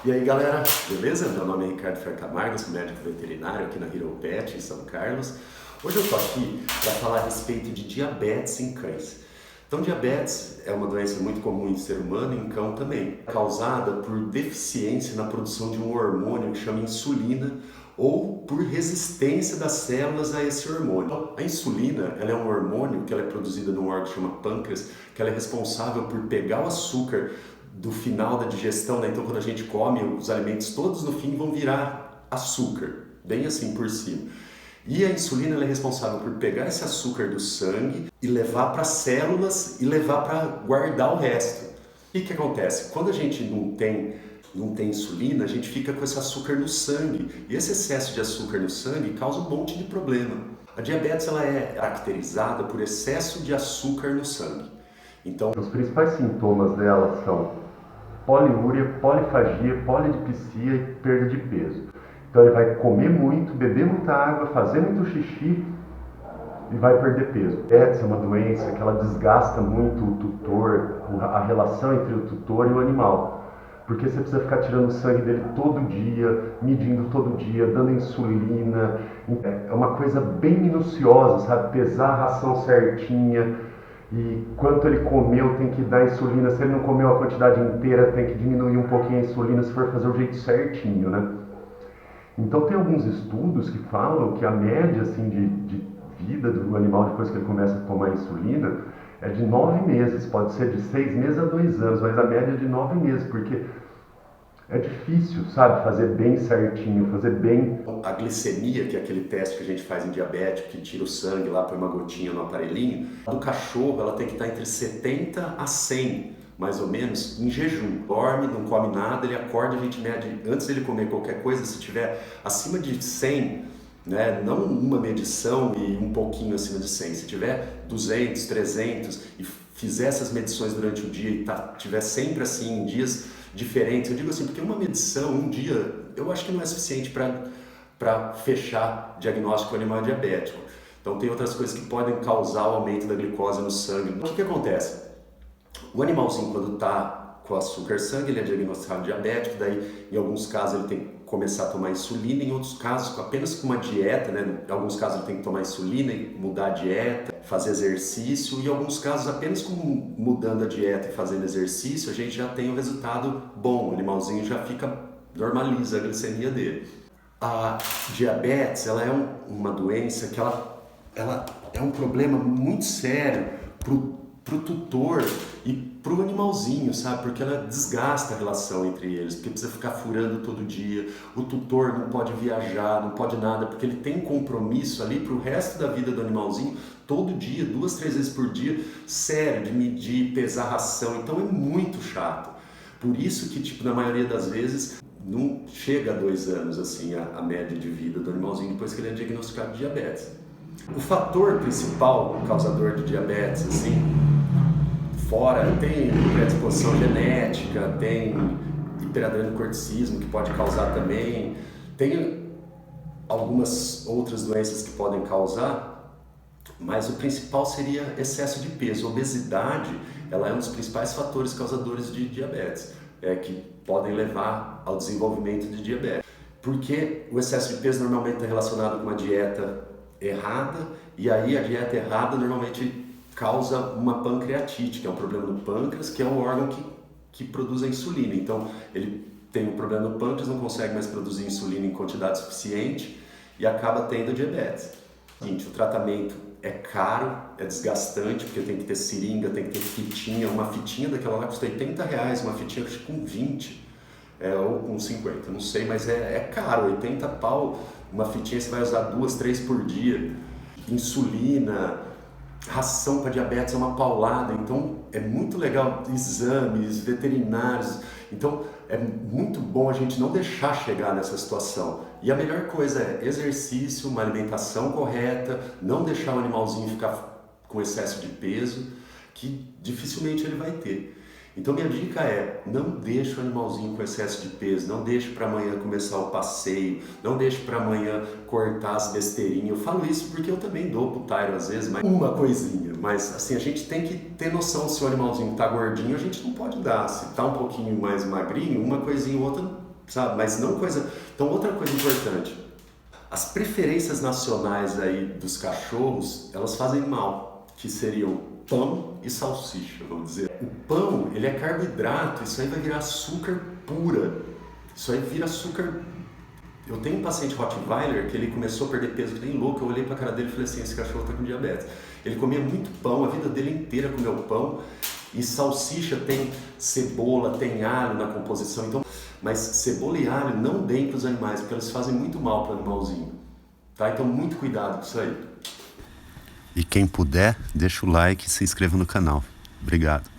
E aí galera, beleza? Meu nome é Ricardo Fercamargo, sou médico veterinário aqui na Hero Pet, em São Carlos. Hoje eu tô aqui para falar a respeito de diabetes em cães. Então, diabetes é uma doença muito comum em ser humano e em cão também, causada por deficiência na produção de um hormônio que chama insulina ou por resistência das células a esse hormônio. A insulina, ela é um hormônio que ela é produzida num órgão que chama pâncreas, que ela é responsável por pegar o açúcar do final da digestão, né? Então quando a gente come, os alimentos todos no fim vão virar açúcar, bem assim por cima. E a insulina ela é responsável por pegar esse açúcar do sangue e levar para as células e levar para guardar o resto. E o que acontece? Quando a gente não tem insulina, a gente fica com esse açúcar no sangue. E esse excesso de açúcar no sangue causa um monte de problema. A diabetes ela é caracterizada por excesso de açúcar no sangue. Então, os principais sintomas dela são poliúria, polifagia, polidipsia e perda de peso. Então ele vai comer muito, beber muita água, fazer muito xixi e vai perder peso. Diabetes é uma doença que ela desgasta muito o tutor, a relação entre o tutor e o animal. Porque você precisa ficar tirando o sangue dele todo dia, medindo todo dia, dando insulina. É uma coisa bem minuciosa, sabe? Pesar a ração certinha. E quanto ele comeu tem que dar insulina. Se ele não comeu a quantidade inteira, tem que diminuir um pouquinho a insulina se for fazer o jeito certinho, né? Então tem alguns estudos que falam que a média assim, de vida do animal depois que ele começa a tomar insulina é de 9 meses. Pode ser de 6 meses a 2 anos, mas a média é de 9 meses, porque é difícil, sabe, fazer bem certinho, fazer bem. A glicemia, que é aquele teste que a gente faz em diabético, que tira o sangue lá, põe uma gotinha no aparelhinho, do cachorro ela tem que estar entre 70 a 100, mais ou menos, em jejum. Dorme, não come nada, ele acorda, a gente mede, antes dele comer qualquer coisa, se tiver acima de 100, né, não uma medição e um pouquinho acima de 100, se tiver 200, 300 e fizer essas medições durante o dia e tiver sempre assim, em dias diferentes, eu digo assim, porque uma medição, um dia, eu acho que não é suficiente para fechar diagnóstico animal diabético. Então tem outras coisas que podem causar o aumento da glicose no sangue. O que acontece? O animalzinho, quando está com açúcar sangue, ele é diagnosticado diabético, daí em alguns casos ele tem que começar a tomar insulina, em outros casos apenas com uma dieta, né? Em alguns casos ele tem que tomar insulina e mudar a dieta, fazer exercício, e em alguns casos apenas com mudando a dieta e fazendo exercício a gente já tem um resultado bom, o animalzinho já normaliza a glicemia dele. A diabetes, ela é uma doença que ela é um problema muito sério pro tutor e pro animalzinho, sabe? Porque ela desgasta a relação entre eles, porque precisa ficar furando todo dia, o tutor não pode viajar, não pode nada, porque ele tem compromisso ali pro resto da vida do animalzinho, todo dia, 2, 3 vezes por dia, sério, de medir, pesar a ração, então é muito chato. Por isso que, tipo, na maioria das vezes, não chega a 2 anos, assim, a média de vida do animalzinho depois que ele é diagnosticado de diabetes. O fator principal causador de diabetes, assim, fora tem predisposição genética, tem hiperadrenocorticismo que pode causar também, tem algumas outras doenças que podem causar, mas o principal seria excesso de peso. A obesidade, ela é um dos principais fatores causadores de diabetes, que podem levar ao desenvolvimento de diabetes. Porque o excesso de peso normalmente está relacionado com uma dieta errada, e aí a dieta errada normalmente causa uma pancreatite, que é um problema no pâncreas, que é um órgão que produz a insulina. Então ele tem um problema no pâncreas, não consegue mais produzir insulina em quantidade suficiente e acaba tendo diabetes. Seguinte, o tratamento é caro, é desgastante, porque tem que ter seringa, tem que ter fitinha. Uma fitinha daquela lá custa R$80, uma fitinha com 20, ou com 50, não sei, mas é caro, 80 pau. Uma fitinha você vai usar 2, 3 por dia. Insulina, ração para diabetes é uma paulada, então é muito legal, exames veterinários, então é muito bom a gente não deixar chegar nessa situação. E a melhor coisa é exercício, uma alimentação correta, não deixar o animalzinho ficar com excesso de peso, que dificilmente ele vai ter. Então minha dica é, não deixe o animalzinho com excesso de peso, não deixe para amanhã começar o passeio, não deixe para amanhã cortar as besteirinhas. Eu falo isso porque eu também dou pro Tyro às vezes, mas uma coisinha. Mas assim, a gente tem que ter noção se o animalzinho tá gordinho, a gente não pode dar. Se tá um pouquinho mais magrinho, uma coisinha ou outra sabe? Mas não coisa... Então, outra coisa importante, as preferências nacionais aí dos cachorros, elas fazem mal, que seriam pão e salsicha, vamos dizer. O pão, ele é carboidrato, isso aí vai virar açúcar pura, isso aí vira açúcar... Eu tenho um paciente Rottweiler que ele começou a perder peso, que nem louco, eu olhei pra cara dele e falei assim, esse cachorro tá com diabetes. Ele comia muito pão, a vida dele inteira comeu pão, e salsicha tem cebola, tem alho na composição, então, mas cebola e alho não deem para os animais, porque eles fazem muito mal para o animalzinho, tá? Então muito cuidado com isso aí. E quem puder, deixa o like e se inscreva no canal. Obrigado.